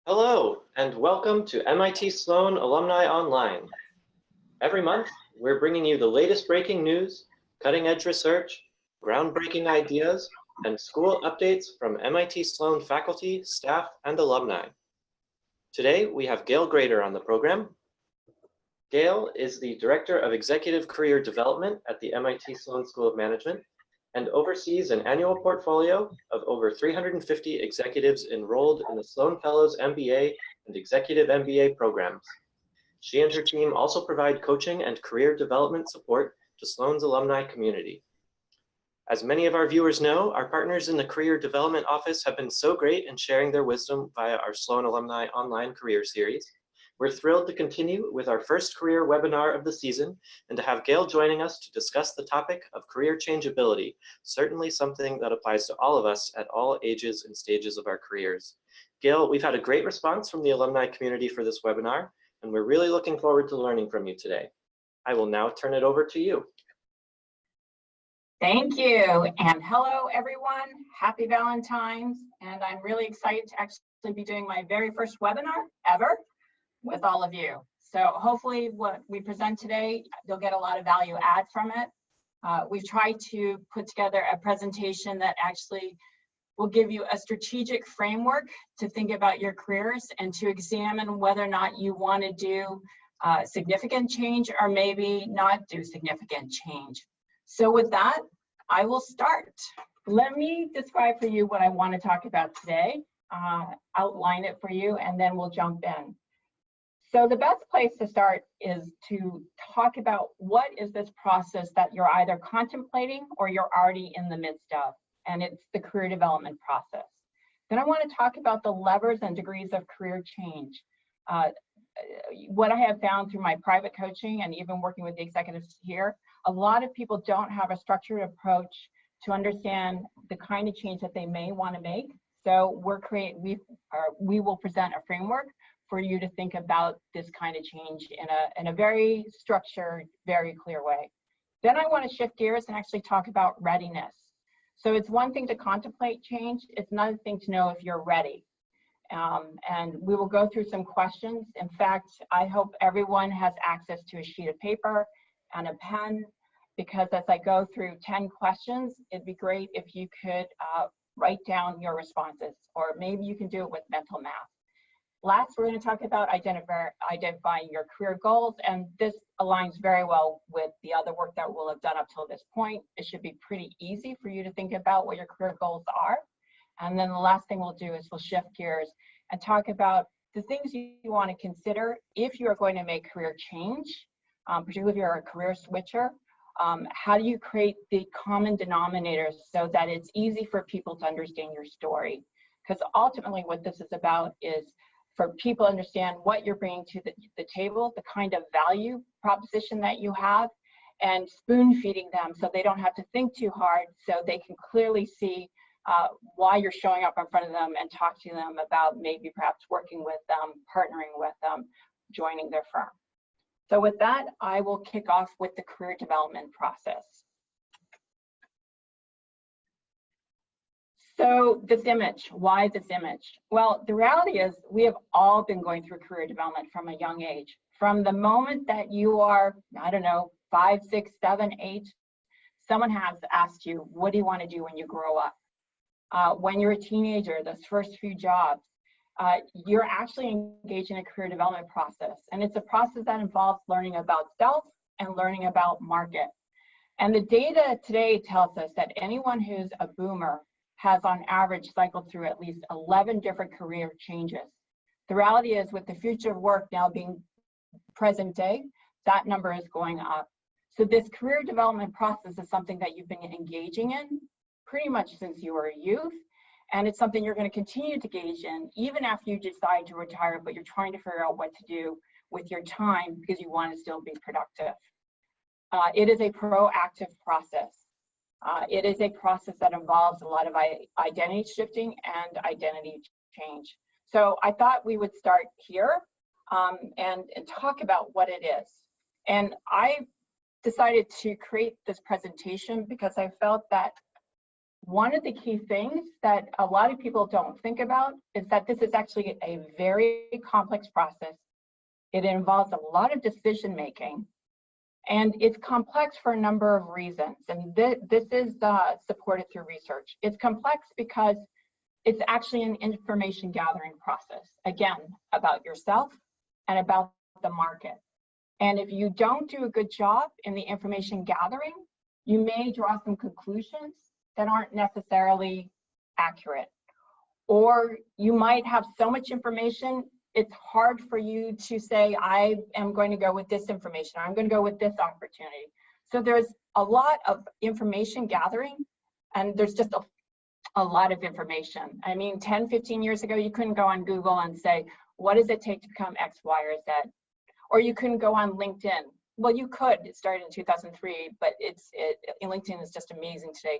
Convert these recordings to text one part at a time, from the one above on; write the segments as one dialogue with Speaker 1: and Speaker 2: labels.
Speaker 1: Hello, and welcome to MIT Sloan Alumni Online. Every month, we're bringing you the latest breaking news, cutting-edge research, groundbreaking ideas, and school updates from MIT Sloan faculty, staff, and alumni. Today, we have Gayle Grader on the program. Gayle is the Director of Executive Career Development at the MIT Sloan School of Management and oversees an annual portfolio of over 350 executives enrolled in the Sloan Fellows MBA and Executive MBA programs. She and her team also provide coaching and career development support to Sloan's alumni community. As many of our viewers know, our partners in the Career Development Office have been so great in sharing their wisdom via our Sloan Alumni Online Career Series. We're thrilled to continue with our first career webinar of the season and to have Gayle joining us to discuss the topic of career changeability, certainly something that applies to all of us at all ages and stages of our careers. Gayle, we've had a great response from the alumni community for this webinar, and we're really looking forward to learning from you today. I will now turn it over to you.
Speaker 2: Thank you, and hello everyone. Happy Valentine's, and I'm really excited to actually be doing my very first webinar ever with all of you. So hopefully what we present today, you'll get a lot of value add from it. We've tried to put together a presentation that actually will give you a strategic framework to think about your careers and to examine whether or not you want to do significant change or maybe not do significant change. So with that, I will start. Let me describe for you what I want to talk about today, outline it for you, and then we'll jump in. So the best place to start is to talk about what is this process that you're either contemplating or you're already in the midst of, and it's the career development process. Then I want to talk about the levers and degrees of career change. What I have found through my private coaching and even working with the executives here, a lot of people don't have a structured approach to understand the kind of change that they may want to make. So we will present a framework for you to think about this kind of change in a very structured, very clear way. Then I want to shift gears and actually talk about readiness. So it's one thing to contemplate change, it's another thing to know if you're ready. And we will go through some questions. In fact, I hope everyone has access to a sheet of paper and a pen, because as I go through 10 questions, it'd be great if you could write down your responses, or maybe you can do it with mental math. Last, we're going to talk about identifying your career goals, and this aligns very well with the other work that we'll have done up till this point. It should be pretty easy for you to think about what your career goals are. And then the last thing we'll do is we'll shift gears and talk about the things you want to consider if you are going to make career change, particularly if you're a career switcher. How do you create the common denominators so that it's easy for people to understand your story? Because ultimately what this is about is for people to understand what you're bringing to the table, the kind of value proposition that you have, and spoon feeding them so they don't have to think too hard, so they can clearly see why you're showing up in front of them and talk to them about maybe perhaps working with them, partnering with them, joining their firm. So with that, I will kick off with the career development process. So this image, why this image? Well, the reality is we have all been going through career development from a young age. From the moment that you are, I don't know, 5, 6, 7, 8, someone has asked you, what do you want to do when you grow up? When you're a teenager, those first few jobs, you're actually engaged in a career development process. And it's a process that involves learning about self and learning about market. And the data today tells us that anyone who's a boomer has on average cycled through at least 11 different career changes. The reality is, with the future of work now being present day, that number is going up. So this career development process is something that you've been engaging in pretty much since you were a youth, and it's something you're going to continue to engage in even after you decide to retire, but you're trying to figure out what to do with your time because you want to still be productive. It is a proactive process. It is a process that involves a lot of identity shifting and identity change. So I thought we would start here and talk about what it is. And I decided to create this presentation because I felt that One of the key things that a lot of people don't think about is that this is actually a very complex process. It involves a lot of decision making, and it's complex for a number of reasons. And this is supported through research. It's complex because it's actually an information gathering process, again, about yourself and about the market. And if you don't do a good job in the information gathering, you may draw some conclusions that aren't necessarily accurate. Or you might have so much information, it's hard for you to say, I am going to go with this information, I'm going to go with this opportunity. So there's a lot of information gathering, and there's just a lot of information. I mean, 10, 15 years ago, you couldn't go on Google and say, what does it take to become X, Y, or Z? Or you couldn't go on LinkedIn. Well, you could. It started in 2003, but LinkedIn is just amazing today.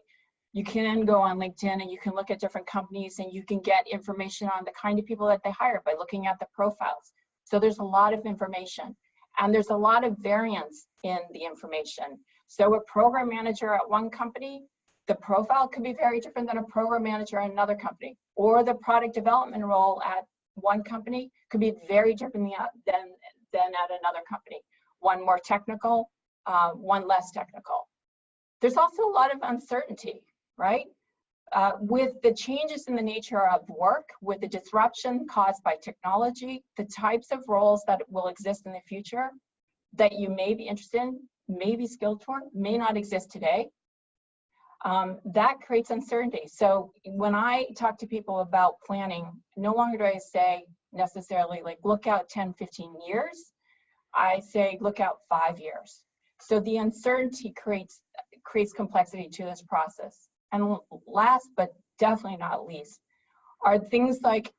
Speaker 2: You can go on LinkedIn and you can look at different companies and you can get information on the kind of people that they hire by looking at the profiles. So there's a lot of information, and there's a lot of variance in the information. So a program manager at one company, the profile could be very different than a program manager at another company, or the product development role at one company could be very different than at another company. One more technical, one less technical. There's also a lot of uncertainty, right? With the changes in the nature of work, with the disruption caused by technology, the types of roles that will exist in the future that you may be interested in, may be skilled for, may not exist today. That creates uncertainty. So when I talk to people about planning, no longer do I say necessarily like look out 10, 15 years. I say look out 5 years. So the uncertainty creates complexity to this process. And last, but definitely not least, are things like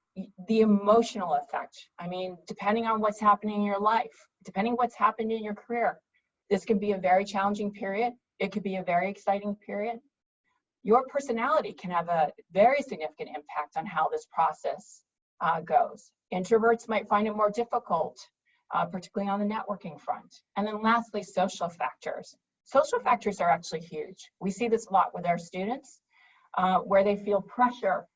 Speaker 2: the emotional effect. I mean, depending on what's happening in your life, depending what's happened in your career, this could be a very challenging period. It could be a very exciting period. Your personality can have a very significant impact on how this process goes. Introverts might find it more difficult, particularly on the networking front. And then lastly, social factors. Social factors are actually huge. We see this a lot with our students, where they feel pressure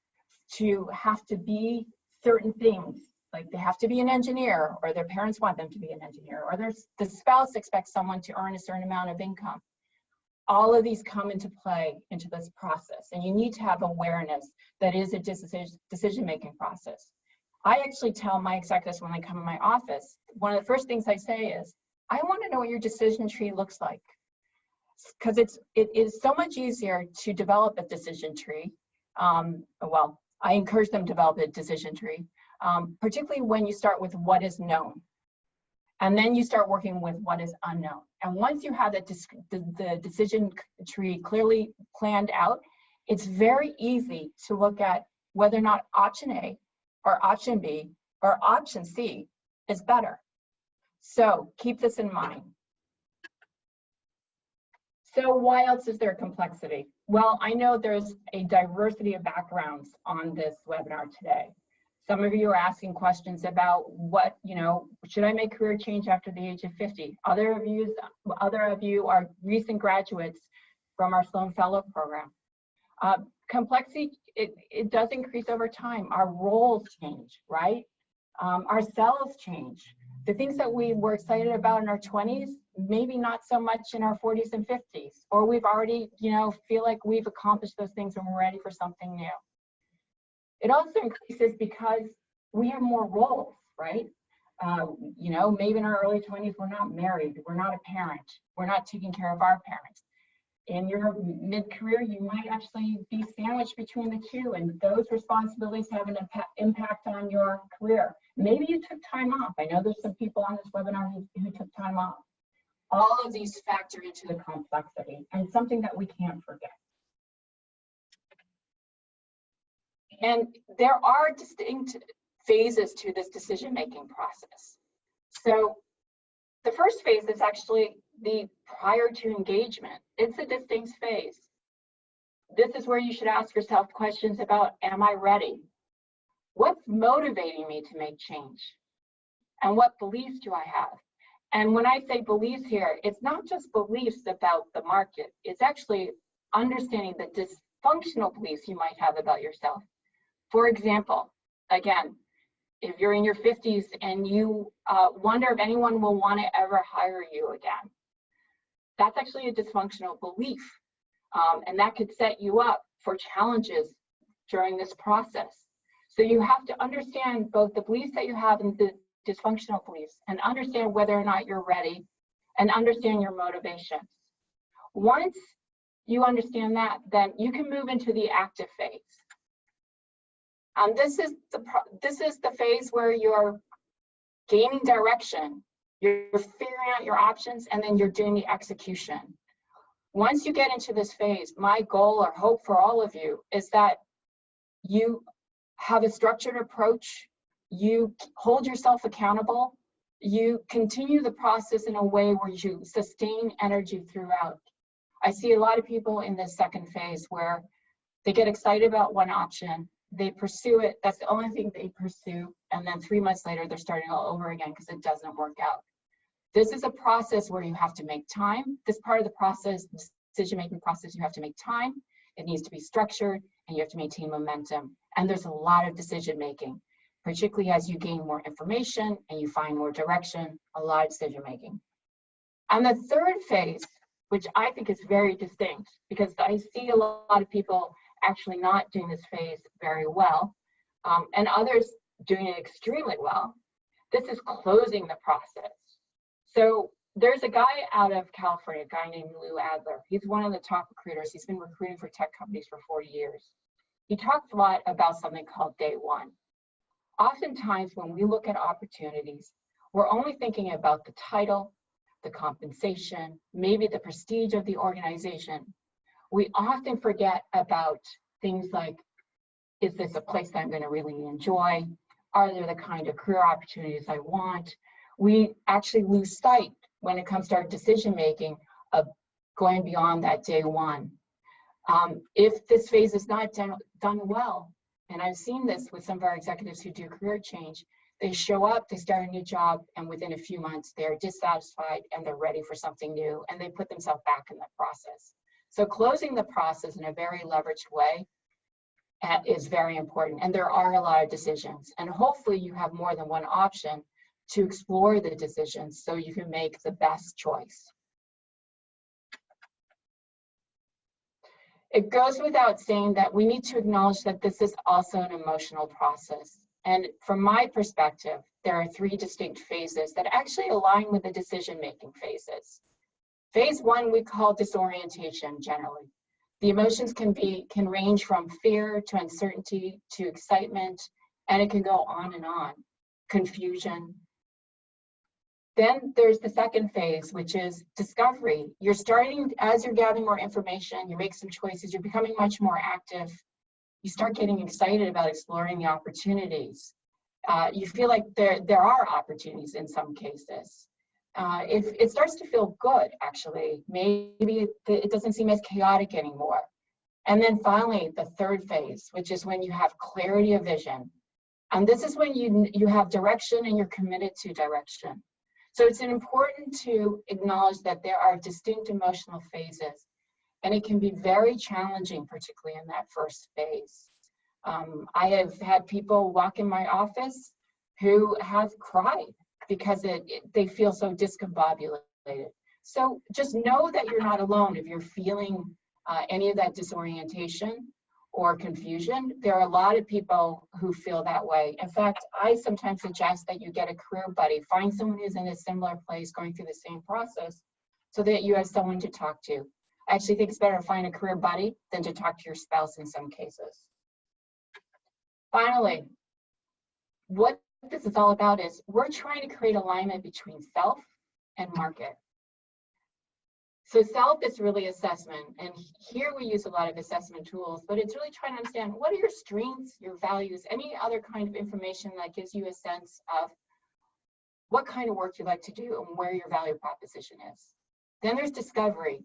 Speaker 2: to have to be certain things, like they have to be an engineer, or their parents want them to be an engineer, or the spouse expects someone to earn a certain amount of income. All of these come into play into this process, and you need to have awareness that is a decision-making process. I actually tell my executives when they come in my office, one of the first things I say is, I want to know what your decision tree looks like. Because it is so much easier to develop a decision tree. Well, I encourage them to develop a decision tree, particularly when you start with what is known. And then you start working with what is unknown. And once you have the decision tree clearly planned out, it's very easy to look at whether or not option A or option B or option C is better. So keep this in mind. So why else is there complexity? Well, I know there's a diversity of backgrounds on this webinar today. Some of you are asking questions about what, should I make career change after the age of 50? Other of you are recent graduates from our Sloan Fellow program. Complexity, it does increase over time. Our roles change, right? Our selves change. The things that we were excited about in our 20s, maybe not so much in our 40s and 50s, or we've already, feel like we've accomplished those things and we're ready for something new. It also increases because we have more roles, right? Maybe in our early 20s, we're not married, we're not a parent, we're not taking care of our parents. In your mid-career, you might actually be sandwiched between the two, and those responsibilities have an impact on your career. Maybe you took time off. I know there's some people on this webinar who took time off. All of these factor into the complexity, and something that we can't forget. And there are distinct phases to this decision-making process. So the first phase is actually the prior to engagement. It's a distinct phase. This is where you should ask yourself questions about, am I ready? What's motivating me to make change? And what beliefs do I have? And when I say beliefs here, it's not just beliefs about the market. It's actually understanding functional beliefs you might have about yourself. For example, again, if you're in your 50s and you wonder if anyone will want to ever hire you again, that's actually a dysfunctional belief. And that could set you up for challenges during this process. So you have to understand both the beliefs that you have and the dysfunctional beliefs, and understand whether or not you're ready, and understand your motivations. Once you understand that, then you can move into the active phase. This is the phase where you're gaining direction, you're figuring out your options, and then you're doing the execution. Once you get into this phase, my goal or hope for all of you is that you have a structured approach, you hold yourself accountable, you continue the process in a way where you sustain energy throughout. I see a lot of people in this second phase where they get excited about one option, they pursue it, that's the only thing they pursue, and then 3 months later they're starting all over again because it doesn't work out. This is a process where you have to make time. This part of the process, decision-making process, you have to make time, it needs to be structured, and you have to maintain momentum. And there's a lot of decision-making, particularly as you gain more information and you find more direction, a lot of decision-making. And the third phase, which I think is very distinct, because I see a lot of people actually not doing this phase very well, and others doing it extremely well. This is closing the process. So there's a guy out of California, a guy named Lou Adler. He's one of the top recruiters. He's been recruiting for tech companies for 40 years. He talks a lot about something called day one. Oftentimes when we look at opportunities, we're only thinking about the title, the compensation, maybe the prestige of the organization. We often forget about things like, is this a place that I'm going to really enjoy? Are there the kind of career opportunities I want? We actually lose sight when it comes to our decision making of going beyond that day one. If this phase is not done well, and I've seen this with some of our executives who do career change, they show up, they start a new job, and within a few months, they're dissatisfied and they're ready for something new, and they put themselves back in the process. So closing the process in a very leveraged way is very important. And there are a lot of decisions. And hopefully you have more than one option to explore the decisions so you can make the best choice. It goes without saying that we need to acknowledge that this is also an emotional process. And from my perspective, there are 3 distinct phases that actually align with the decision-making phases. Phase 1 we call disorientation generally. The emotions can range from fear to uncertainty to excitement, and it can go on and on, confusion. Then there's the second phase, which is discovery. You're starting, as you're gathering more information, you make some choices, you're becoming much more active. You start getting excited about exploring the opportunities. You feel like there are opportunities in some cases. It starts to feel good, actually. Maybe it doesn't seem as chaotic anymore. And then finally, the third phase, which is when you have clarity of vision. And this is when you have direction and you're committed to direction. So it's important to acknowledge that there are distinct emotional phases, and it can be very challenging, particularly in that first phase. I have had people walk in my office who have cried because they feel so discombobulated. So just know that you're not alone if you're feeling any of that disorientation or confusion. There are a lot of people who feel that way. In fact, I sometimes suggest that you get a career buddy, find someone who's in a similar place going through the same process so that you have someone to talk to. I actually think it's better to find a career buddy than to talk to your spouse in some cases. Finally, what this is all about is we're trying to create alignment between self and market. So self is really assessment, and here we use a lot of assessment tools, but it's really trying to understand what are your strengths, your values, any other kind of information that gives you a sense of what kind of work you like to do and where your value proposition is. Then there's discovery,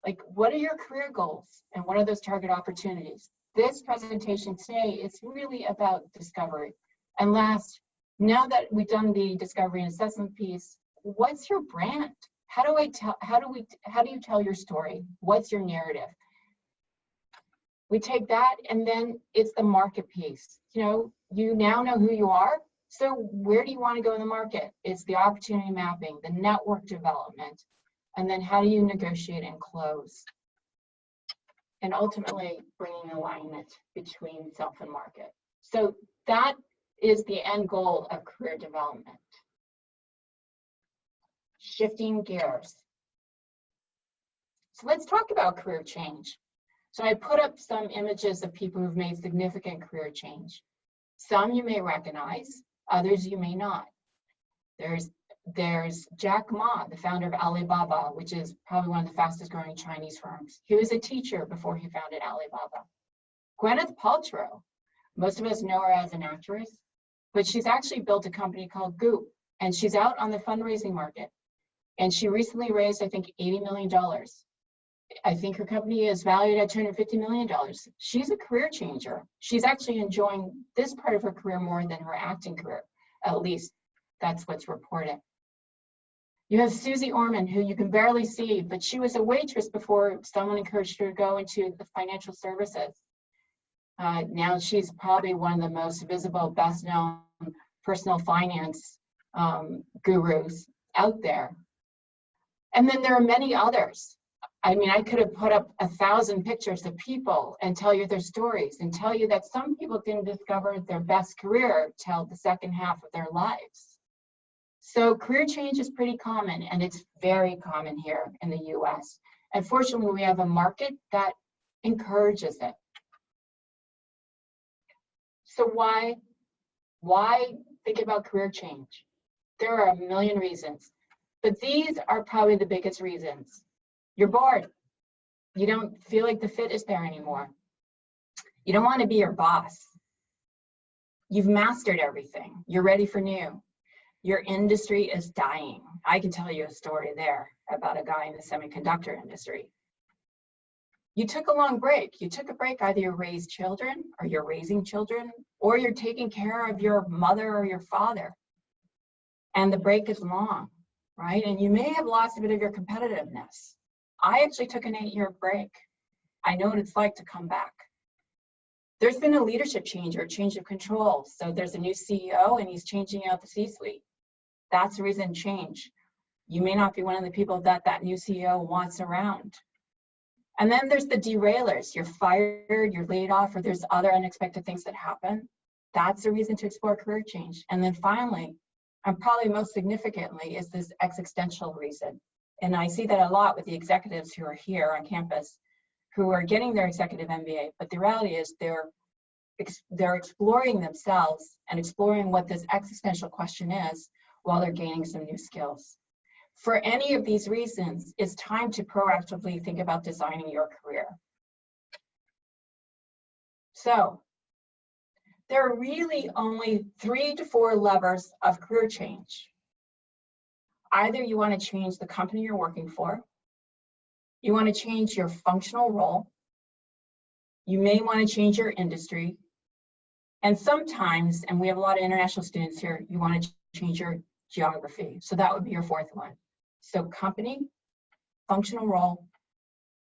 Speaker 2: like what are your career goals and what are those target opportunities? This presentation today is really about discovery. And last, now that we've done the discovery and assessment piece, what's your brand? How do you tell your story? What's your narrative? We take that, and then it's the market piece. You now know who you are. So where do you want to go in the market? It's the opportunity mapping, the network development, and then how do you negotiate and close? And ultimately bringing alignment between self and market. So that is the end goal of career development. Shifting gears. So let's talk about career change. So I put up some images of people who've made significant career change. Some you may recognize, others you may not. There's Jack Ma, the founder of Alibaba, which is probably one of the fastest growing Chinese firms. He was a teacher before he founded Alibaba. Gwyneth Paltrow, most of us know her as an actress, but she's actually built a company called Goop, and she's out on the fundraising market. And she recently raised, I think, $80 million. I think her company is valued at $250 million. She's a career changer. She's actually enjoying this part of her career more than her acting career. At least that's what's reported. You have Susie Orman, who you can barely see, but she was a waitress before someone encouraged her to go into the financial services. Now she's probably one of the most visible, best known personal finance gurus out there. And then there are many others. I mean, I could have put up 1,000 pictures of people and tell you their stories and tell you that some people didn't discover their best career till the second half of their lives. So career change is pretty common, and it's very common here in the US. And fortunately, we have a market that encourages it. So why think about career change? There are a million reasons, but these are probably the biggest reasons. You're bored. You don't feel like the fit is there anymore. You don't want to be your boss. You've mastered everything. You're ready for new. Your industry is dying. I can tell you a story there about a guy in the semiconductor industry. You took a long break. You took a break, either you raised children or you're raising children, or you're taking care of your mother or your father. And the break is long, right? And you may have lost a bit of your competitiveness. I actually took an 8-year break. I know what it's like to come back. There's been a leadership change or a change of control. So there's a new CEO and he's changing out the C-suite. That's the reason change. You may not be one of the people that new CEO wants around. And then there's the derailers. You're fired, you're laid off, or there's other unexpected things that happen. That's a reason to explore career change. And then finally, and probably most significantly, is this existential reason. And I see that a lot with the executives who are here on campus who are getting their executive MBA. But the reality is they're exploring themselves and exploring what this existential question is while they're gaining some new skills. For any of these reasons, it's time to proactively think about designing your career. So there are really only 3 to 4 levers of career change. Either you want to change the company you're working for, you want to change your functional role, you may want to change your industry, and sometimes, and we have a lot of international students here, you want to change your geography. So that would be your 4th one. So company, functional role,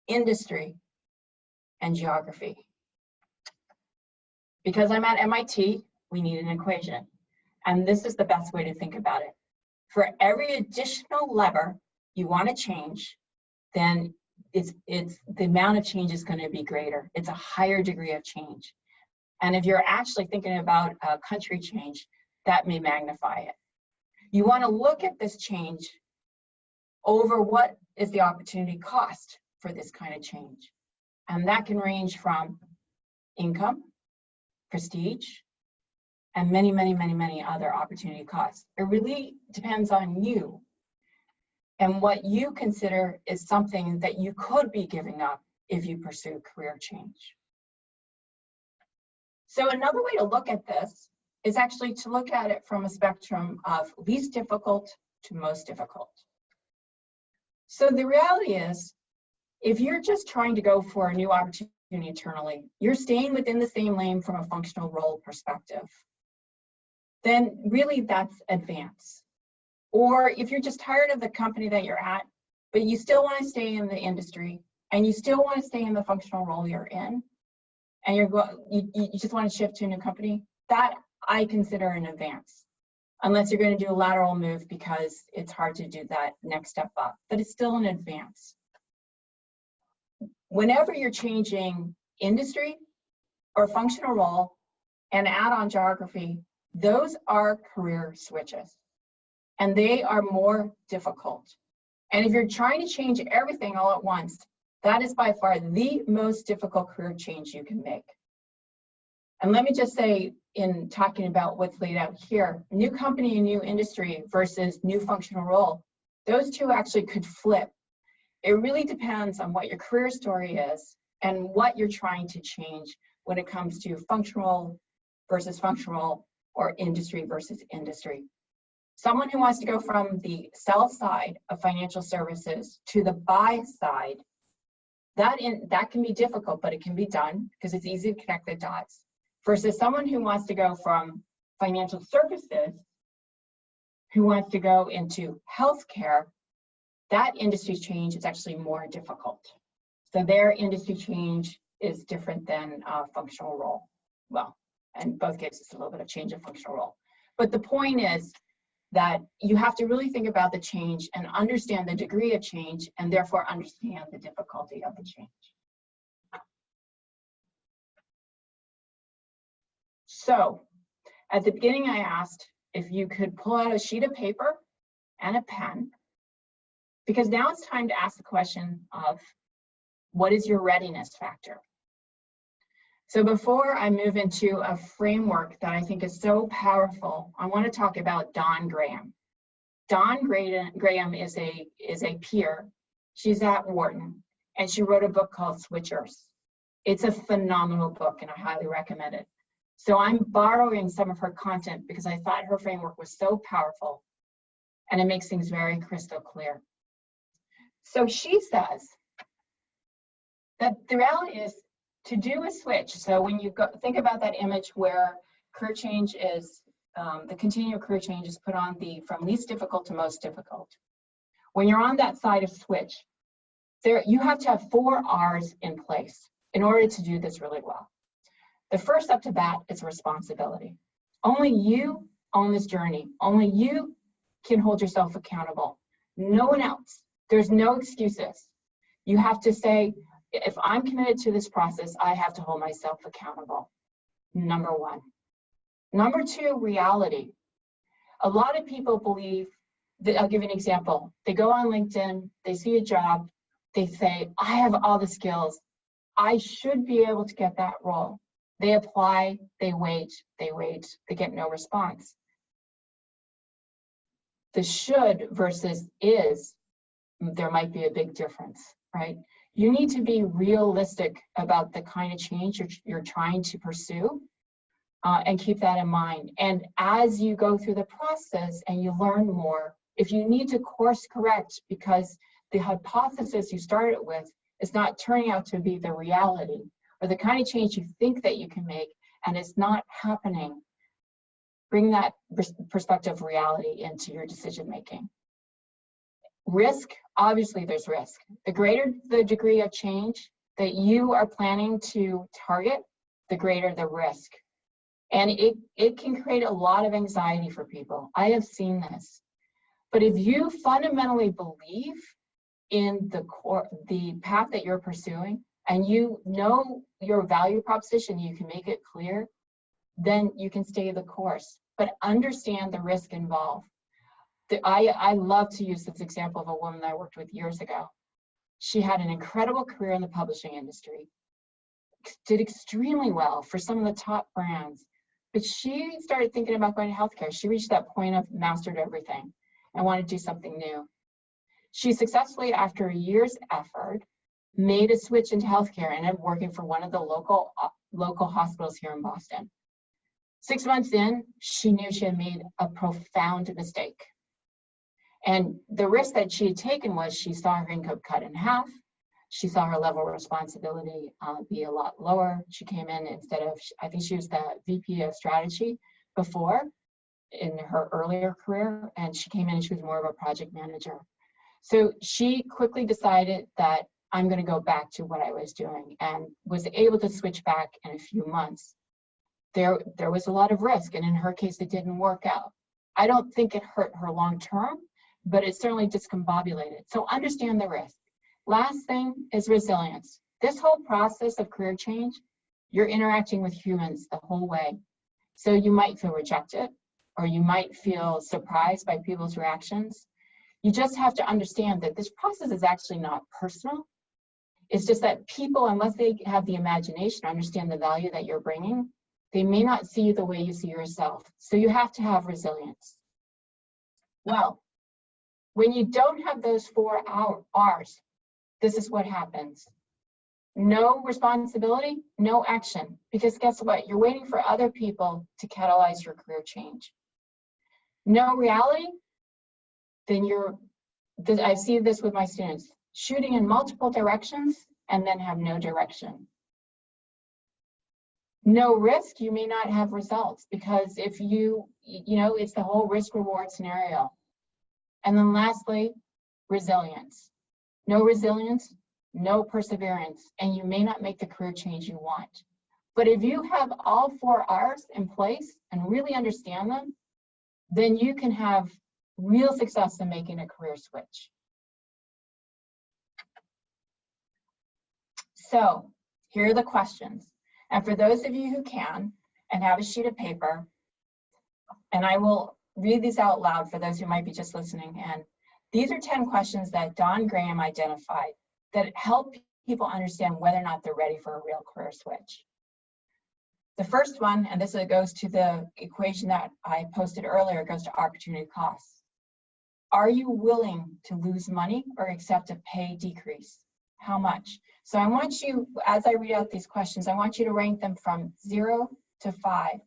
Speaker 2: industry, and geography. Because I'm at MIT, we need an equation. And this is the best way to think about it. For every additional lever you want to change, then it's the amount of change is going to be greater. It's a higher degree of change. And if you're actually thinking about a country change, that may magnify it. You want to look at this change over what is the opportunity cost for this kind of change. And that can range from income, prestige, and many, many, many, many other opportunity costs. It really depends on you and what you consider is something that you could be giving up if you pursue career change. So another way to look at this is actually to look at it from a spectrum of least difficult to most difficult. So the reality is, if you're just trying to go for a new opportunity internally, you're staying within the same lane from a functional role perspective, then really that's advance. Or if you're just tired of the company that you're at, but you still want to stay in the industry and you still want to stay in the functional role you're in, and you just want to shift to a new company, that I consider an advance. Unless you're going to do a lateral move because it's hard to do that next step up, but it's still an advance. Whenever you're changing industry or functional role and add-on geography, those are career switches, and they are more difficult. And if you're trying to change everything all at once, that is by far the most difficult career change you can make. And let me just say, in talking about what's laid out here, new company and new industry versus new functional role, those two actually could flip. It really depends on what your career story is and what you're trying to change when it comes to functional versus functional or industry versus industry. Someone who wants to go from the sell side of financial services to the buy side, that can be difficult, but it can be done because it's easy to connect the dots. Versus someone who wants to go from financial services, who wants to go into healthcare, that industry change is actually more difficult. So their industry change is different than functional role. Well, in both cases, a little bit of change of functional role. But the point is that you have to really think about the change and understand the degree of change, and therefore understand the difficulty of the change. So at the beginning, I asked if you could pull out a sheet of paper and a pen, because now it's time to ask the question of, what is your readiness factor? So before I move into a framework that I think is so powerful, I want to talk about Dawn Graham. Dawn Graham is a peer. She's at Wharton, and she wrote a book called Switchers. It's a phenomenal book, and I highly recommend it. So I'm borrowing some of her content because I thought her framework was so powerful, and it makes things very crystal clear. So she says that the reality is to do a switch. So when you think about that image where career change is, the continual career change is put on from least difficult to most difficult. When you're on that side of switch, you have to have 4 R's in place in order to do this really well. The first up to bat is responsibility. Only you own this journey. Only you can hold yourself accountable. No one else. There's no excuses. You have to say, if I'm committed to this process, I have to hold myself accountable. Number 1. Number 2, reality. A lot of people believe that, I'll give you an example. They go on LinkedIn, they see a job, they say, I have all the skills. I should be able to get that role. They apply, they wait, they get no response. The should versus is, there might be a big difference, right? You need to be realistic about the kind of change you're trying to pursue, and keep that in mind. And as you go through the process and you learn more, if you need to course correct because the hypothesis you started with is not turning out to be the reality, or the kind of change you think that you can make and it's not happening, bring that perspective of reality into your decision making. Risk, obviously there's risk. The greater the degree of change that you are planning to target, the greater the risk. And it can create a lot of anxiety for people. I have seen this. But if you fundamentally believe in the path that you're pursuing, and you know your value proposition, you can make it clear, then you can stay the course. But understand the risk involved. I love to use this example of a woman I worked with years ago. She had an incredible career in the publishing industry, did extremely well for some of the top brands, but she started thinking about going to healthcare. She reached that point of mastered everything and wanted to do something new. She successfully, after a year's effort, made a switch into healthcare and ended up working for one of the local hospitals here in Boston. 6 months in, she knew she had made a profound mistake. And the risk that she had taken was she saw her income cut in half. She saw her level of responsibility be a lot lower. She came in instead of, I think she was the VP of strategy before in her earlier career, and she came in and she was more of a project manager. So she quickly decided that I'm going to go back to what I was doing, and was able to switch back in a few months. There was a lot of risk, and in her case, it didn't work out. I don't think it hurt her long term, but it certainly discombobulated. So understand the risk. Last thing is resilience. This whole process of career change, you're interacting with humans the whole way. So you might feel rejected, or you might feel surprised by people's reactions. You just have to understand that this process is actually not personal. It's just that people, unless they have the imagination, understand the value that you're bringing, they may not see you the way you see yourself. So you have to have resilience. Well, when you don't have those 4 R's, this is what happens. No responsibility, no action. Because guess what? You're waiting for other people to catalyze your career change. No reality, then I see this with my students, shooting in multiple directions and then have no direction. No risk, you may not have results, because if it's the whole risk reward scenario. And then lastly, resilience. No resilience, no perseverance, and you may not make the career change you want. But if you have all 4 R's in place and really understand them, then you can have real success in making a career switch. So here are the questions. And for those of you who can and have a sheet of paper, and I will read these out loud for those who might be just listening in. These are 10 questions that Don Graham identified that help people understand whether or not they're ready for a real career switch. The first one, and this goes to the equation that I posted earlier, goes to opportunity costs. Are you willing to lose money or accept a pay decrease? How much? So I want you, as I read out these questions, I want you to rank them from 0 to 5.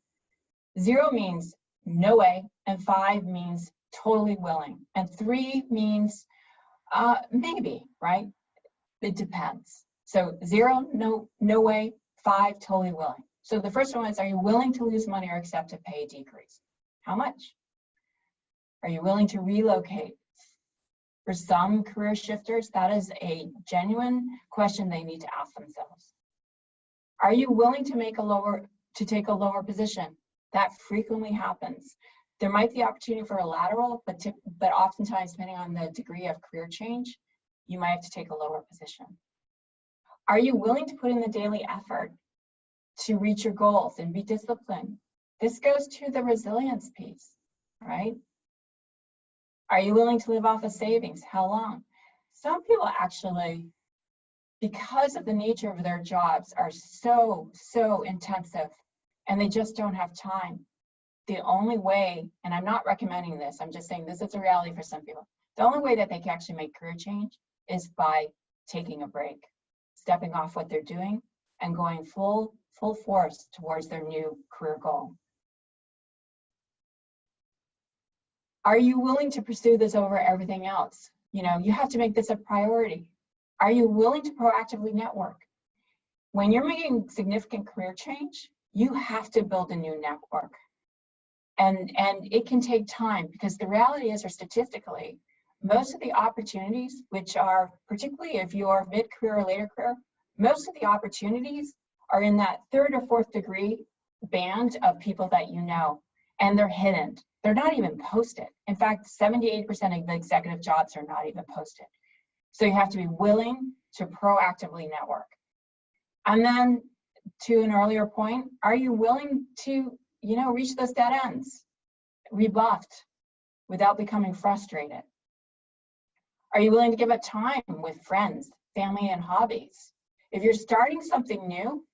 Speaker 2: 0 means no way, and 5 means totally willing, and 3 means maybe, right? It depends. So 0, no way, 5, totally willing. So the first one is, are you willing to lose money or accept a pay decrease? How much? Are you willing to relocate? For some career shifters, that is a genuine question they need to ask themselves. Are you willing to take a lower position? That frequently happens. There might be opportunity for a lateral, but oftentimes, depending on the degree of career change, you might have to take a lower position. Are you willing to put in the daily effort to reach your goals and be disciplined? This goes to the resilience piece, right? Are you willing to live off of savings? How long? Some people actually, because of the nature of their jobs, are so intensive, and they just don't have time. The only way, and I'm not recommending this, I'm just saying this is a reality for some people. The only way that they can actually make career change is by taking a break, stepping off what they're doing, and going full force towards their new career goal. Are you willing to pursue this over everything else? You have to make this a priority. Are you willing to proactively network? When you're making significant career change, you have to build a new network. And it can take time, because the reality is, or statistically, most of the opportunities, which are, particularly if you're mid-career or later career, most of the opportunities are in that 3rd or 4th degree band of people that you know, and they're hidden. They're not even posted. In fact, 78% of the executive jobs are not even posted. So you have to be willing to proactively network. And then to an earlier point, are you willing to, reach those dead ends, rebuffed, without becoming frustrated? Are you willing to give up time with friends, family, and hobbies? If you're starting something new,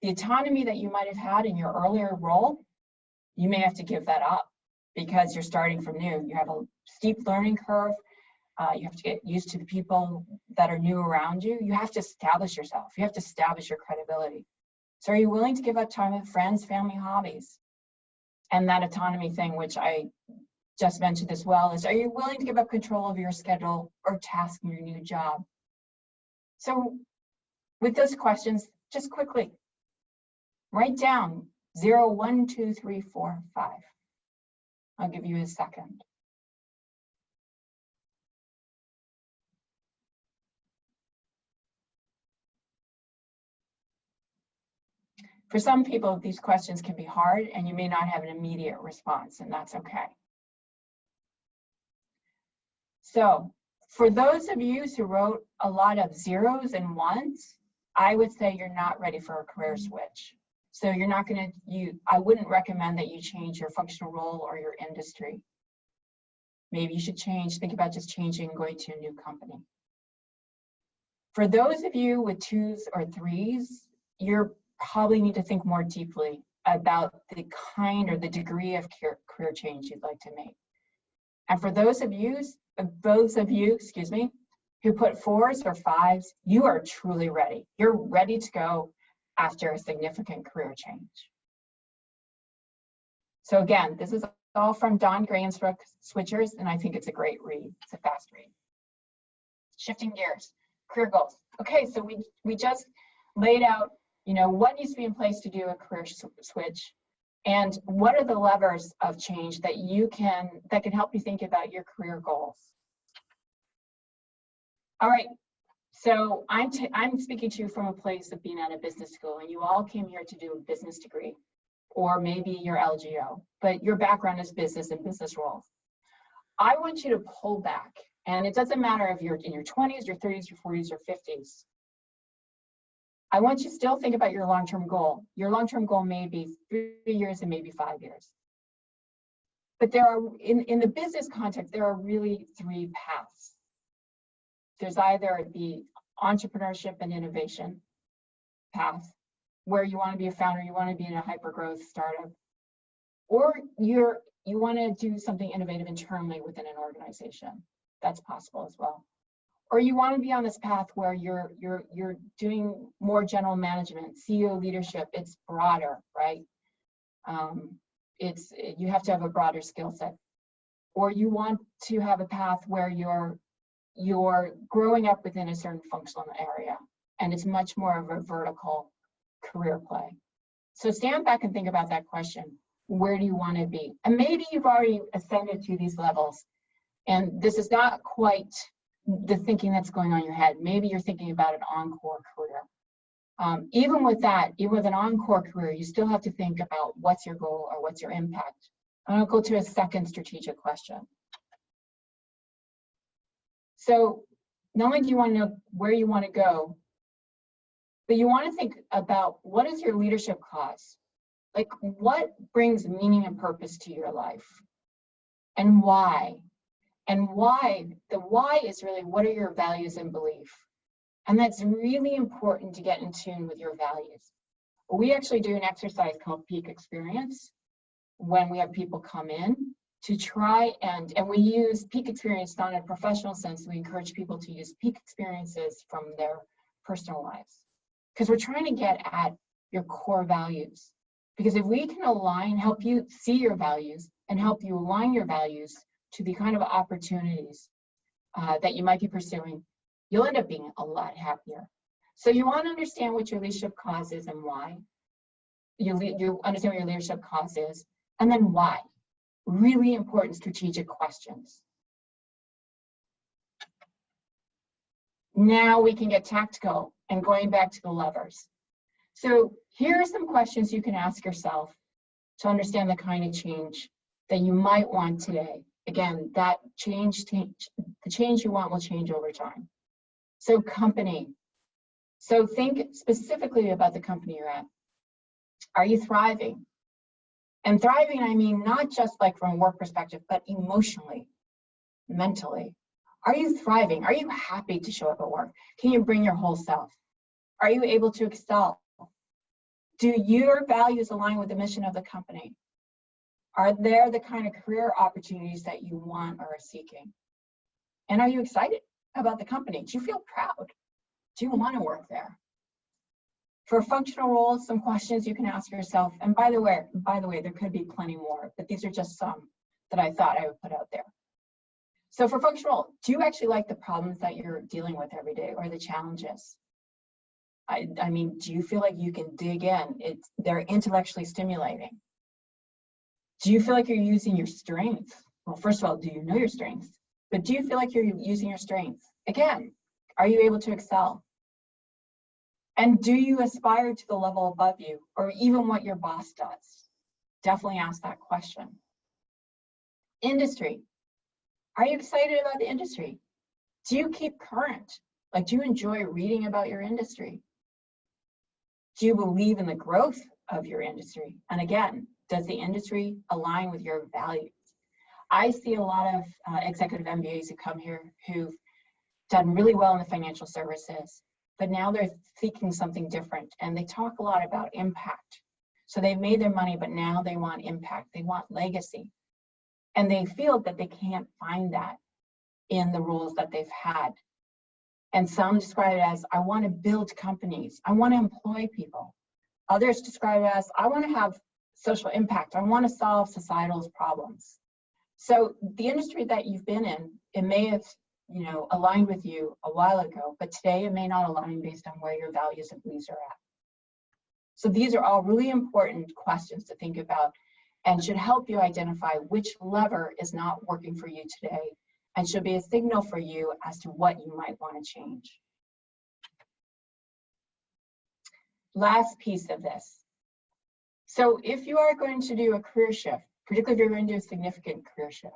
Speaker 2: the autonomy that you might have had in your earlier role, you may have to give that up, because you're starting from new. You have a steep learning curve. You have to get used to the people that are new around you. You have to establish yourself. You have to establish your credibility. So are you willing to give up time with friends, family, hobbies? And that autonomy thing, which I just mentioned as well, is, are you willing to give up control of your schedule or task in your new job? So with those questions, just quickly, write down 0, 1, 2, 3, 4, 5. I'll give you a second. For some people, these questions can be hard and you may not have an immediate response, and that's okay. So for those of you who wrote a lot of zeros and ones, I would say you're not ready for a career switch. So you're not going to, I wouldn't recommend that you change your functional role or your industry. Maybe you should think about just changing and going to a new company. For those of you with 2s or 3s, you probably need to think more deeply about the kind or the degree of career change you'd like to make. And for those of you, excuse me, who put 4s or 5s, you are truly ready. You're ready to go after a significant career change. So again, this is all from Don Gransbrook, Switchers, and I think it's a great read. It's a fast read. Shifting gears, career goals. Okay, so we just laid out, what needs to be in place to do a career switch, and what are the levers of change that can help you think about your career goals. All right, so I'm speaking to you from a place of being at a business school, and you all came here to do a business degree, or maybe your LGO, but your background is business and business roles. I want you to pull back, and it doesn't matter if you're in your 20s, your 30s, your 40s, or 50s. I want you to still think about your long-term goal. Your long-term goal may be 3 years and maybe 5 years. But there are, in the business context, there are really 3 paths. There's either the entrepreneurship and innovation path, where you want to be a founder, you want to be in a hyper-growth startup, or you want to do something innovative internally within an organization. That's possible as well. Or you want to be on this path where you're doing more general management, CEO leadership. It's broader, right? You have to have a broader skill set. Or you want to have a path where you're growing up within a certain functional area, and it's much more of a vertical career play. So stand back and think about that question. Where do you want to be? And maybe you've already ascended to these levels, and this is not quite the thinking that's going on in your head. Maybe you're thinking about an encore career. Even with that, even with an encore career, you still have to think about what's your goal or what's your impact. I'm going to go to a second strategic question. So not only do you want to know where you want to go, but you want to think about what is your leadership cause? Like, what brings meaning and purpose to your life? And why? And the why is really, what are your values and belief? And that's really important to get in tune with your values. We actually do an exercise called peak experience when we have people come in to try and we use peak experience not in a professional sense. We encourage people to use peak experiences from their personal lives, because we're trying to get at your core values. Because if we can help you see your values and help you align your values to the kind of opportunities that you might be pursuing, you'll end up being a lot happier. So you want to understand what your leadership cause is and why. You understand what your leadership cause is, and then why. Really important strategic questions. Now we can get tactical and going back to the levers. So here are some questions you can ask yourself to understand the kind of change that you might want today. Again, the change you want will change over time. So company. So think specifically about the company you're at. Are you thriving? And thriving, I mean, not just like from a work perspective, but emotionally, mentally. Are you thriving? Are you happy to show up at work? Can you bring your whole self? Are you able to excel? Do your values align with the mission of the company? Are there the kind of career opportunities that you want or are seeking? And are you excited about the company? Do you feel proud? Do you want to work there? For functional roles, some questions you can ask yourself. And by the way, there could be plenty more, but these are just some that I thought I would put out there. So for functional, do you actually like the problems that you're dealing with every day or the challenges? I mean, do you feel like you can dig in? They're intellectually stimulating. Do you feel like you're using your strengths? Well, first of all, do you know your strengths? But do you feel like you're using your strengths? Again, are you able to excel? And do you aspire to the level above you or even what your boss does? Definitely ask that question. Industry. Are you excited about the industry? Do you keep current? Like, do you enjoy reading about your industry? Do you believe in the growth of your industry? And again, does the industry align with your values? I see a lot of executive MBAs who come here who've done really well in the financial services, but now they're seeking something different, and they talk a lot about impact. So they've made their money, but now they want impact, they want legacy. And they feel that they can't find that in the roles that they've had. And some describe it as, I want to build companies, I want to employ people. Others describe it as, I want to have social impact, I want to solve societal problems. So the industry that you've been in, it may have aligned with you a while ago, but today it may not align based on where your values and beliefs are at. So these are all really important questions to think about and should help you identify which lever is not working for you today and should be a signal for you as to what you might want to change. Last piece of this. So if you are going to do a career shift, particularly if you're going to do a significant career shift,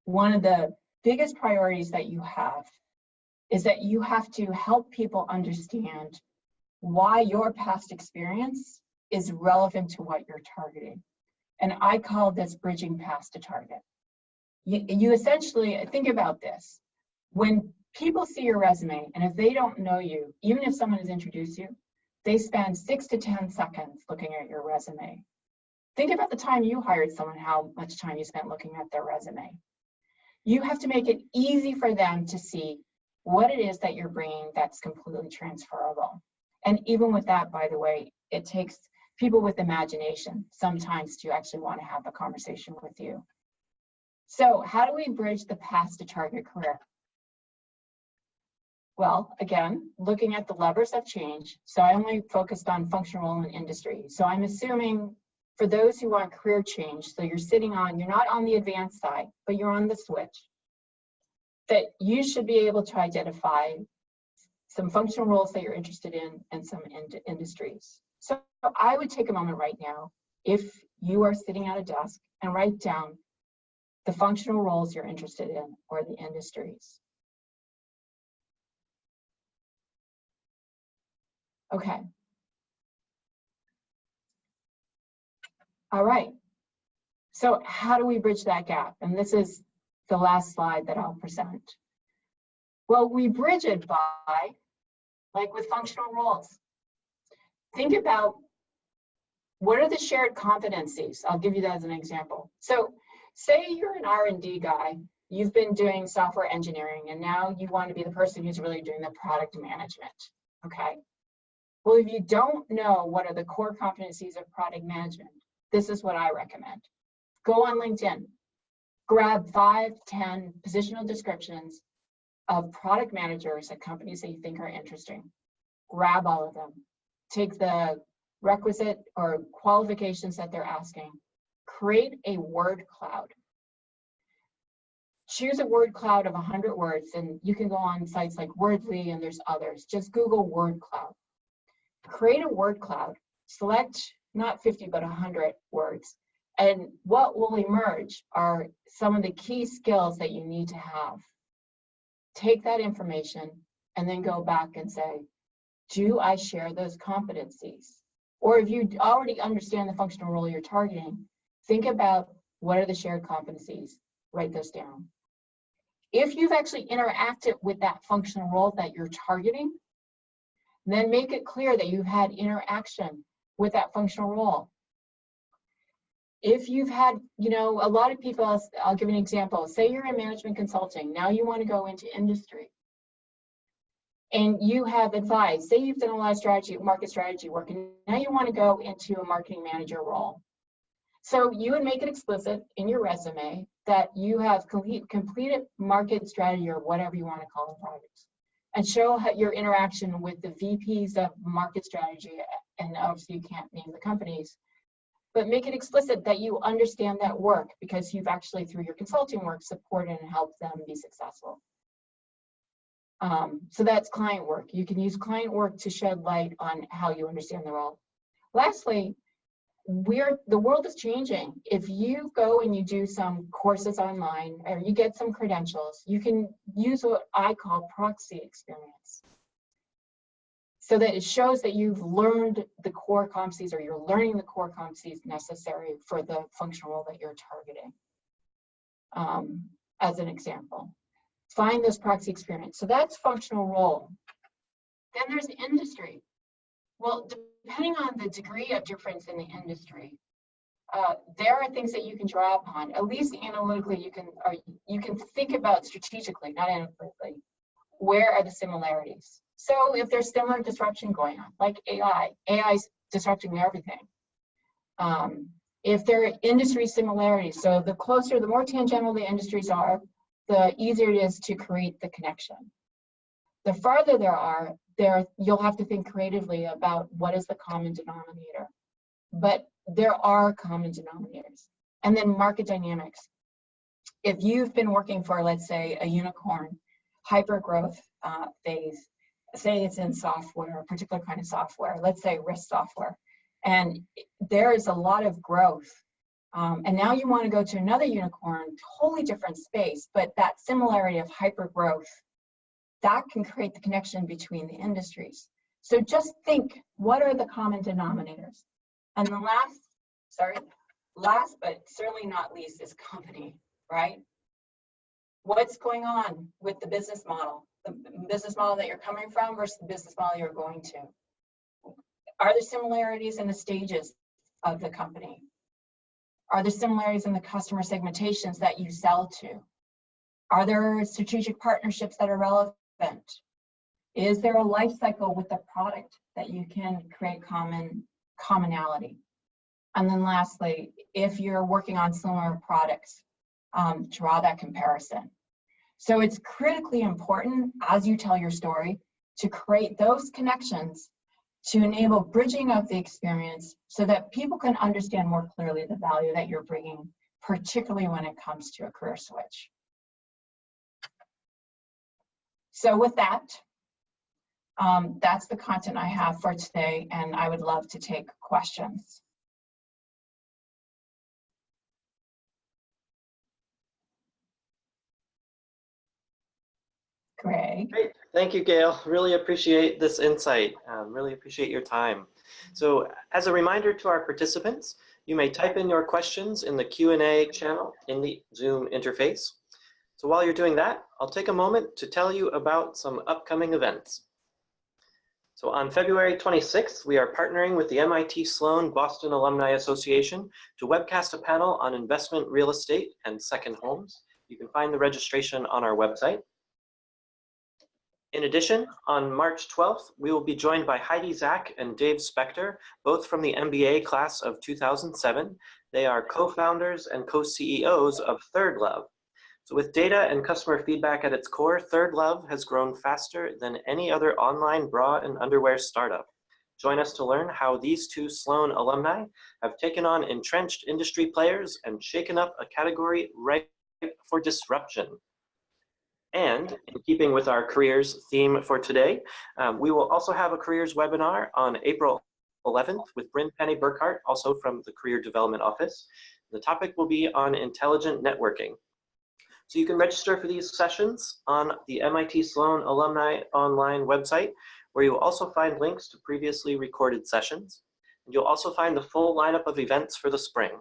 Speaker 2: one of the biggest priorities that you have is that you have to help people understand why your past experience is relevant to what you're targeting. And I call this bridging past to target. You essentially, think about this. When people see your resume, and if they don't know you, even if someone has introduced you, they spend 6 to 10 seconds looking at your resume. Think about the time you hired someone, how much time you spent looking at their resume. You have to make it easy for them to see what it is that you're bringing that's completely transferable. And even with that, by the way, it takes people with imagination sometimes to actually want to have a conversation with you. So how do we bridge the past to target career? Well, again, looking at the levers of change. So I only focused on functional role and industry. So I'm assuming for those who want career change, so you're not on the advanced side, but you're on the switch, that you should be able to identify some functional roles that you're interested in and some industries. So I would take a moment right now, if you are sitting at a desk, and write down the functional roles you're interested in or the industries. Okay. All right. So how do we bridge that gap? And this is the last slide that I'll present. Well, we bridge it by, like with functional roles. Think about what are the shared competencies? I'll give you that as an example. So say you're an R&D guy, you've been doing software engineering, and now you want to be the person who's really doing the product management, okay? Well, if you don't know what are the core competencies of product management, this is what I recommend. Go on LinkedIn, grab 5, 10 positional descriptions of product managers at companies that you think are interesting. Grab all of them. Take the requisite or qualifications that they're asking. Create a word cloud. Choose a word cloud of 100 words, and you can go on sites like Wordly, and there's others. Just Google word cloud. Create a word cloud. Select not 50, but 100 words. And what will emerge are some of the key skills that you need to have. Take that information and then go back and say, do I share those competencies? Or if you already understand the functional role you're targeting, think about what are the shared competencies, write those down. If you've actually interacted with that functional role that you're targeting, then make it clear that you've had interaction with that functional role. If you've had, a lot of people, I'll give you an example. Say you're in management consulting, now you want to go into industry. And you have advised, say you've done a lot of strategy, market strategy work, and now you want to go into a marketing manager role. So you would make it explicit in your resume that you have completed market strategy or whatever you want to call the projects, and show your interaction with the VPs of market strategy, and obviously you can't name the companies, but make it explicit that you understand that work because you've actually, through your consulting work, supported and helped them be successful. So that's client work. You can use client work to shed light on how you understand the role. Lastly, the world is changing. If you go and you do some courses online or you get some credentials, you can use what I call proxy experience. So that it shows that you've learned the core competencies, or you're learning the core competencies necessary for the functional role that you're targeting. As an example, find this proxy experience. So that's functional role. Then there's industry. Well, depending on the degree of difference in the industry, there are things that you can draw upon. At least analytically, you can think about strategically, not analytically. Where are the similarities? So if there's similar disruption going on, like AI is disrupting everything. If there are industry similarities, so the closer, the more tangential the industries are, the easier it is to create the connection. The farther you'll have to think creatively about what is the common denominator. But there are common denominators. And then market dynamics. If you've been working for, let's say, a unicorn, hyper-growth phase, say it's in software, a particular kind of software, let's say risk software, and there is a lot of growth. And now you want to go to another unicorn, totally different space, but that similarity of hyper-growth, that can create the connection between the industries. So just think, what are the common denominators? And the last but certainly not least is company, right? What's going on with the business model? The business model that you're coming from versus the business model you're going to. Are there similarities in the stages of the company? Are there similarities in the customer segmentations that you sell to? Are there strategic partnerships that are relevant? Is there a life cycle with the product that you can create commonality? And then lastly, if you're working on similar products, draw that comparison. So it's critically important as you tell your story to create those connections to enable bridging of the experience so that people can understand more clearly the value that you're bringing, particularly when it comes to a career switch. So with that, that's the content I have for today, and I would love to take questions. Greg.
Speaker 1: Great. Thank you, Gayle. Really appreciate this insight. Really appreciate your time. So as a reminder to our participants, you may type in your questions in the Q&A channel in the Zoom interface. So while you're doing that, I'll take a moment to tell you about some upcoming events. So on February 26th, we are partnering with the MIT Sloan Boston Alumni Association to webcast a panel on investment real estate and second homes. You can find the registration on our website. In addition, on March 12th, we will be joined by Heidi Zach and Dave Spector, both from the MBA class of 2007. They are co-founders and co-CEOs of Third Love. So with data and customer feedback at its core, Third Love has grown faster than any other online bra and underwear startup. Join us to learn how these two Sloan alumni have taken on entrenched industry players and shaken up a category ripe for disruption. And in keeping with our careers theme for today, we will also have a careers webinar on April 11th with Bryn Penny Burkhart, also from the Career Development Office. The topic will be on intelligent networking. So you can register for these sessions on the MIT Sloan Alumni Online website, where you will also find links to previously recorded sessions. And you'll also find the full lineup of events for the spring.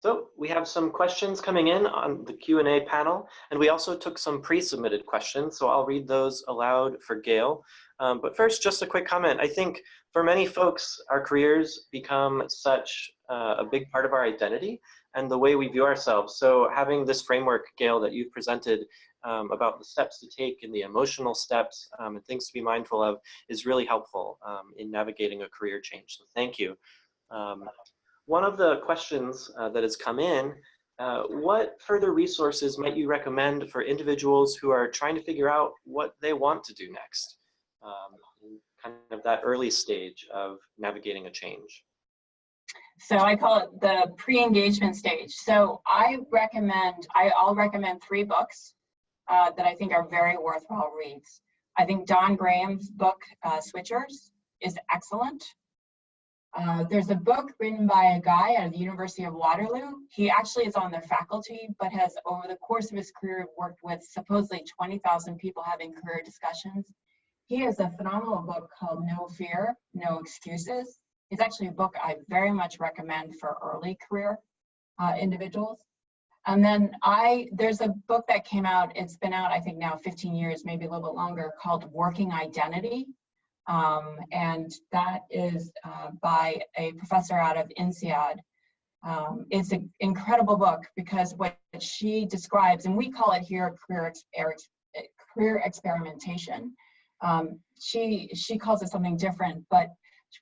Speaker 1: So we have some questions coming in on the Q&A panel, and we also took some pre-submitted questions, so I'll read those aloud for Gayle. But first, just a quick comment. I think for many folks, our careers become such a big part of our identity and the way we view ourselves. So having this framework, Gayle, that you've presented about the steps to take and the emotional steps and things to be mindful of is really helpful in navigating a career change. So thank you. One of the questions that has come in, what further resources might you recommend for individuals who are trying to figure out what they want to do next? In kind of that early stage of navigating a change.
Speaker 2: So I call it the pre-engagement stage. So I'll recommend 3 books. that I think are very worthwhile reads. I think Don Graham's book, Switchers, is excellent. There's a book written by a guy out of the University of Waterloo. He actually is on their faculty, but has over the course of his career worked with supposedly 20,000 people having career discussions. He has a phenomenal book called No Fear, No Excuses. It's actually a book I very much recommend for early career individuals. And then there's a book that came out, it's been out I think now 15 years, maybe a little bit longer, called Working Identity. And that is by a professor out of INSEAD. It's an incredible book because what she describes, and we call it here career experimentation. She calls it something different, but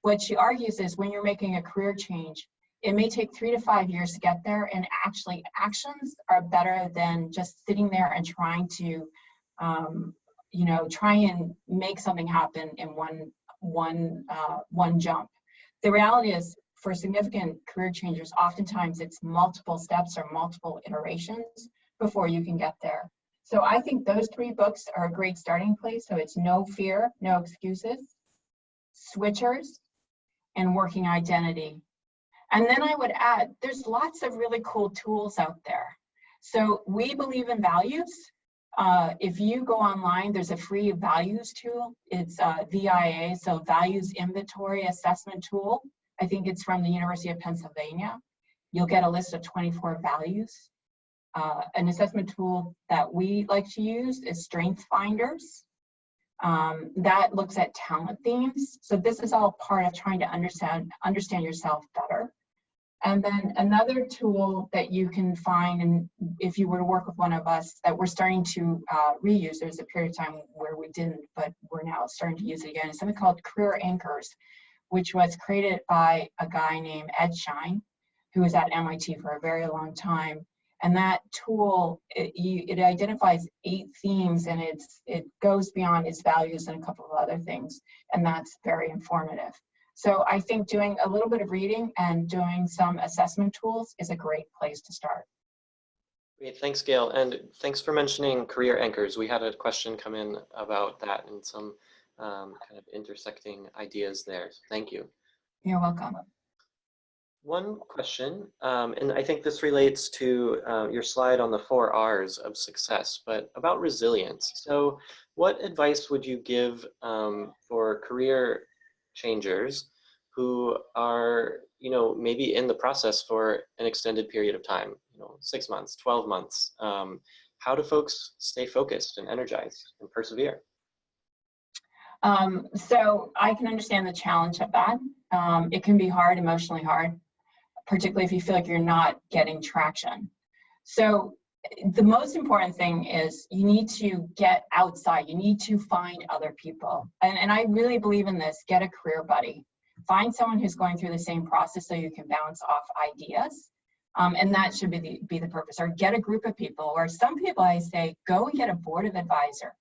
Speaker 2: what she argues is when you're making a career change, it may take 3 to 5 years to get there, and actually actions are better than just sitting there and trying to try and make something happen in one jump. The reality is, for significant career changers, oftentimes it's multiple steps or multiple iterations before you can get there. So I think those 3 books are a great starting place. So it's No Fear, No Excuses, Switchers, and Working Identity. And then I would add, there's lots of really cool tools out there. So We Believe in Values. If you go online, there's a free values tool. It's VIA, so Values Inventory Assessment Tool. I think it's from the University of Pennsylvania. You'll get a list of 24 values. An assessment tool that we like to use is Strength Finders. That looks at talent themes. So this is all part of trying to understand yourself better. And then another tool that you can find, and if you were to work with one of us, that we're starting to reuse, there's a period of time where we didn't, but we're now starting to use it again, is something called Career Anchors, which was created by a guy named Ed Schein, who was at MIT for a very long time. And that tool, it identifies 8 themes, and it goes beyond its values and a couple of other things, and that's very informative. So I think doing a little bit of reading and doing some assessment tools is a great place to start.
Speaker 1: Great, thanks, Gayle. And thanks for mentioning Career Anchors. We had a question come in about that and some kind of intersecting ideas there. So thank you.
Speaker 2: You're welcome.
Speaker 1: One question, and I think this relates to your slide on the 4 R's of success, but about resilience. So what advice would you give for career changers who are, maybe in the process for an extended period of time, 6 months, 12 months? How do folks stay focused and energized and persevere?
Speaker 2: So I can understand the challenge of that. It can be hard, emotionally hard, particularly if you feel like you're not getting traction. So the most important thing is you need to get outside. You need to find other people. And I really believe in this. Get a career buddy. Find someone who's going through the same process so you can bounce off ideas. And that should be the purpose. Or get a group of people, or some people I say, go and get a board of advisor.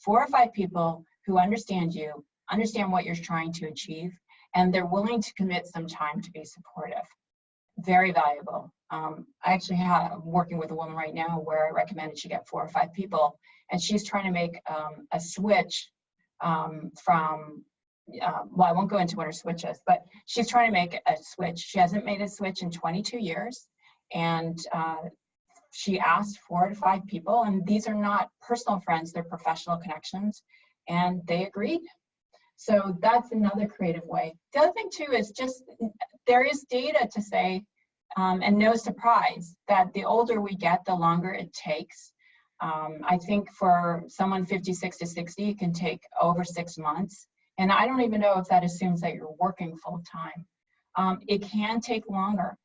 Speaker 2: 4 or 5 people who understand you, understand what you're trying to achieve, and they're willing to commit some time to be supportive. Very valuable. I actually have working with a woman right now where I recommended she get 4 or 5 people, and she's trying to make a switch from, well, I won't go into what her switch is, but she's trying to make a switch. She hasn't made a switch in 22 years, and she asked 4 to 5 people, and these are not personal friends, they're professional connections, and they agreed. So that's another creative way. The other thing too is just, there is data to say, and no surprise, that the older we get, the longer it takes. I think for someone 56 to 60, it can take over 6 months. And I don't even know if that assumes that you're working full time. It can take longer,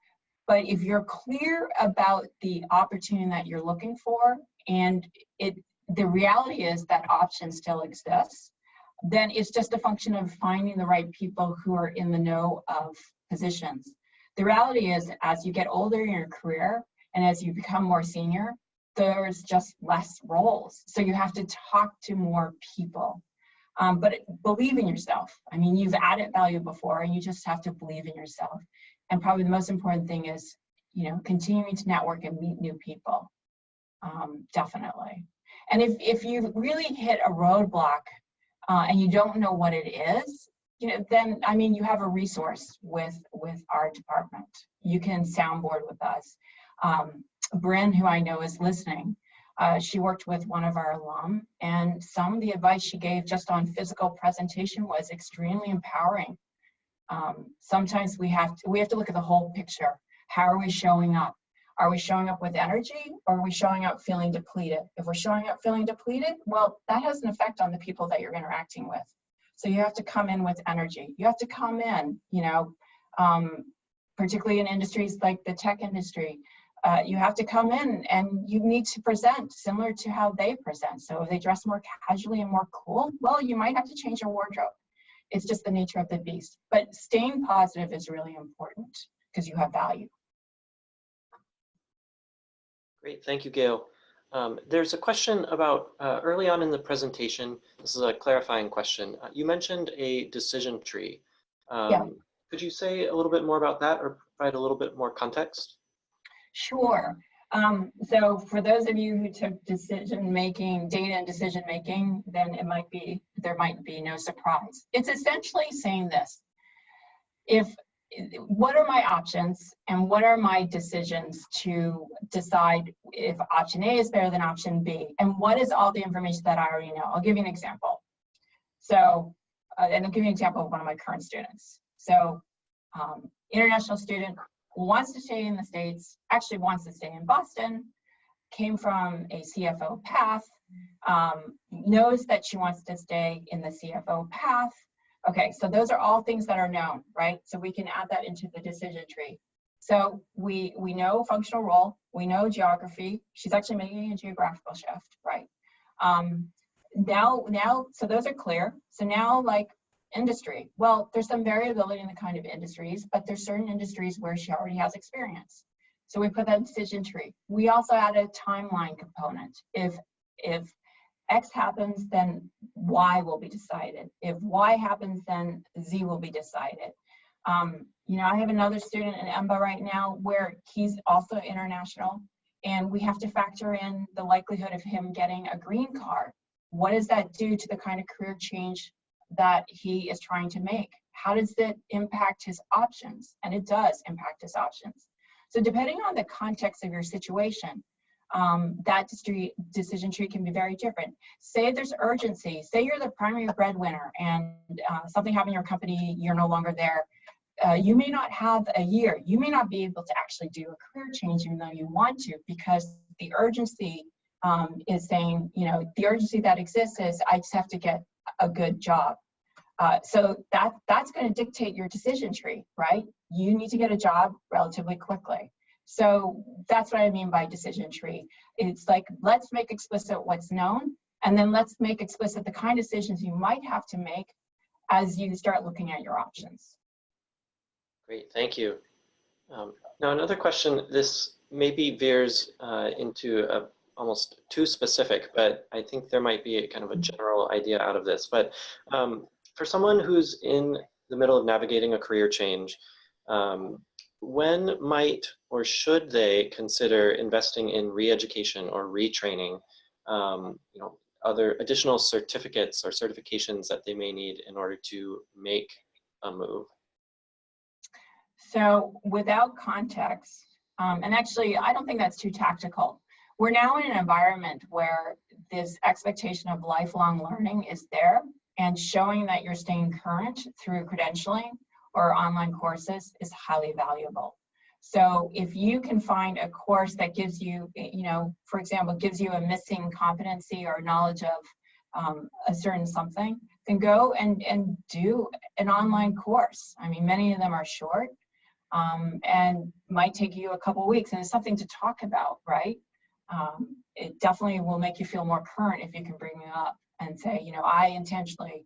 Speaker 2: but if you're clear about the opportunity that you're looking for, and the reality is that option still exists, then it's just a function of finding the right people who are in the know of positions. The reality is, as you get older in your career and as you become more senior, there's just less roles. So you have to talk to more people. But believe in yourself. I mean, you've added value before, and you just have to believe in yourself. And probably the most important thing is, continuing to network and meet new people. Definitely. And if you really hit a roadblock and you don't know what it is, then, I mean, you have a resource with our department. You can soundboard with us. Bryn, who I know is listening, she worked with one of our alum, and some of the advice she gave just on physical presentation was extremely empowering. Sometimes we have to look at the whole picture. How are we showing up? Are we showing up with energy, or are we showing up feeling depleted? If we're showing up feeling depleted, well, that has an effect on the people that you're interacting with. So you have to come in with energy. You have to come in, particularly in industries like the tech industry, you have to come in and you need to present similar to how they present. So if they dress more casually and more cool, well, you might have to change your wardrobe. It's just the nature of the beast. But staying positive is really important because you have value.
Speaker 1: Great, thank you, Gayle. There's a question about early on in the presentation. This is a clarifying question. You mentioned a decision tree.
Speaker 2: Yeah.
Speaker 1: Could you say a little bit more about that or provide a little bit more context?
Speaker 2: Sure. So for those of you who took data and decision making, then there might be no surprise. It's essentially saying this: what are my options and what are my decisions to decide if option A is better than option B, and what is all the information that I already know? I'll give you an example. So, and I'll give you an example of one of my current students. So, international student, wants to stay in the States, actually wants to stay in Boston, came from a CFO path, knows that she wants to stay in the CFO path. Okay, so those are all things that are known, right? So we can add that into the decision tree. So we know functional role, we know geography. She's actually making a geographical shift, right? Now, so those are clear. So now, like industry, well, there's some variability in the kind of industries, but there's certain industries where she already has experience. So we put that in decision tree. We also add a timeline component. If X happens, then Y will be decided. If Y happens, then Z will be decided. I have another student in EMBA right now where he's also international, and we have to factor in the likelihood of him getting a green card. What does that do to the kind of career change that he is trying to make? How does it impact his options? And it does impact his options. So depending on the context of your situation, that decision tree can be very different. Say there's urgency. Say you're the primary breadwinner and something happened in your company, you're no longer there. You may not have a year. You may not be able to actually do a career change even though you want to, because the urgency is saying, the urgency that exists is I just have to get a good job. So that's going to dictate your decision tree, right? You need to get a job relatively quickly. So that's what I mean by decision tree. It's like, let's make explicit what's known, and then let's make explicit the kind of decisions you might have to make as you start looking at your options.
Speaker 1: Great, thank you. Now another question, this maybe veers into almost too specific, but I think there might be kind of a general idea out of this. But for someone who's in the middle of navigating a career change, when might or should they consider investing in re-education or retraining, other additional certificates or certifications that they may need in order to make a move?
Speaker 2: So without context, and actually I don't think that's too tactical. We're now in an environment where this expectation of lifelong learning is there, and showing that you're staying current through credentialing or online courses is highly valuable. So if you can find a course that gives you, for example, gives you a missing competency or knowledge of a certain something, then go and do an online course. I mean, many of them are short and might take you a couple weeks, and it's something to talk about, right? It definitely will make you feel more current if you can bring it up and say, I intentionally,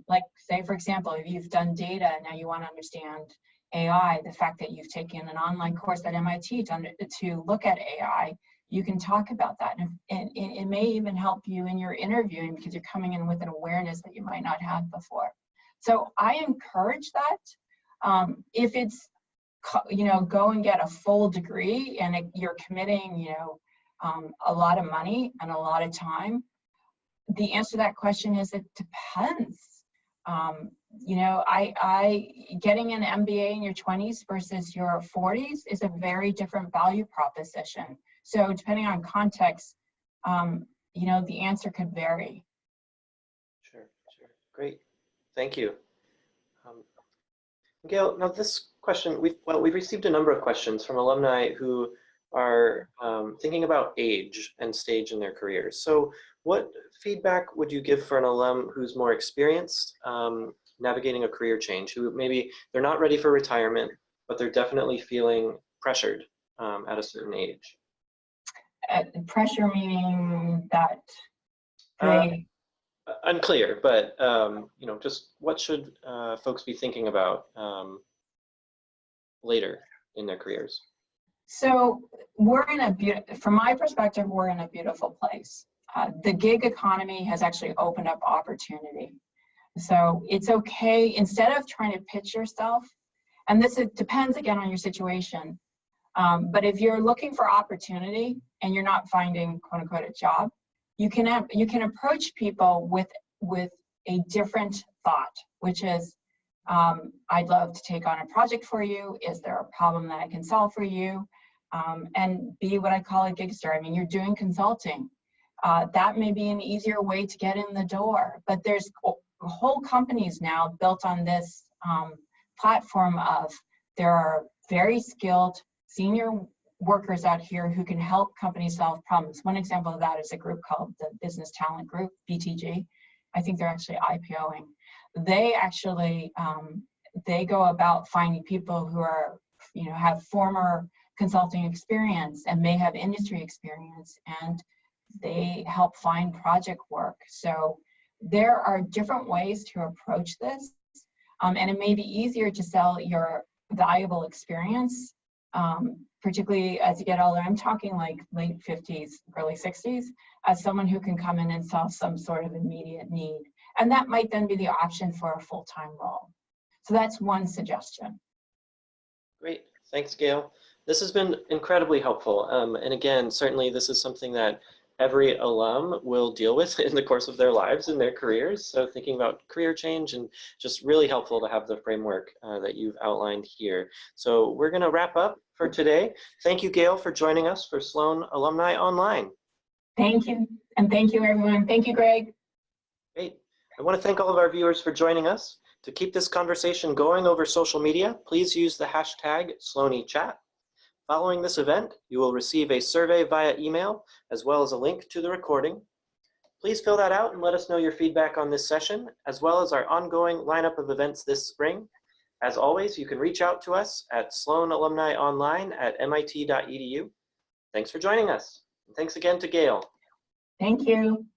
Speaker 2: like say, for example, if you've done data and now you want to understand AI, the fact that you've taken an online course at MIT to look at AI, you can talk about that. And it may even help you in your interviewing because you're coming in with an awareness that you might not have before. So I encourage that. If it's, go and get a full degree and you're committing, a lot of money and a lot of time? The answer to that question is it depends. You know, getting an MBA in your 20s versus your 40s is a very different value proposition. So depending on context, you know, the answer could vary.
Speaker 1: Sure. Great. Thank you. Gayle, now this question, we've received a number of questions from alumni who are thinking about age and stage in their careers. So what feedback would you give for an alum who's more experienced navigating a career change, who maybe they're not ready for retirement, but they're definitely feeling pressured at a certain age?
Speaker 2: Pressure meaning that
Speaker 1: unclear, but you know, just what should folks be thinking about later in their careers?
Speaker 2: So from my perspective, we're in a beautiful place. The gig economy has actually opened up opportunity. So it's okay, instead of trying to pitch yourself, and it depends again on your situation, but if you're looking for opportunity and you're not finding quote unquote a job, you can approach people with a different thought, which is, I'd love to take on a project for you. Is there a problem that I can solve for you? And be what I call a gigster. I mean, you're doing consulting. That may be an easier way to get in the door, but there's whole companies now built on this platform of there are very skilled senior workers out here who can help companies solve problems. One example of that is a group called the Business Talent Group, BTG. I think they're actually IPOing. They actually, they go about finding people who are, you know, have former consulting experience and may have industry experience, and they help find project work. So there are different ways to approach this, and it may be easier to sell your valuable experience, particularly as you get older. I'm talking like late 50s, early 60s, as someone who can come in and solve some sort of immediate need. And that might then be the option for a full-time role. So that's one suggestion.
Speaker 1: Great, thanks, Gayle. This has been incredibly helpful. And again, certainly this is something that every alum will deal with in the course of their lives and their careers. So thinking about career change, and just really helpful to have the framework that you've outlined here. So we're gonna wrap up for today. Thank you, Gayle, for joining us for Sloan Alumni Online.
Speaker 2: Thank you, and thank you, everyone. Thank you, Greg.
Speaker 1: Great. I wanna thank all of our viewers for joining us. To keep this conversation going over social media, please use the hashtag SloanieChat. Following this event, you will receive a survey via email, as well as a link to the recording. Please fill that out and let us know your feedback on this session, as well as our ongoing lineup of events this spring. As always, you can reach out to us at sloanalumnionline@mit.edu. Thanks for joining us. And thanks again to Gayle.
Speaker 2: Thank you.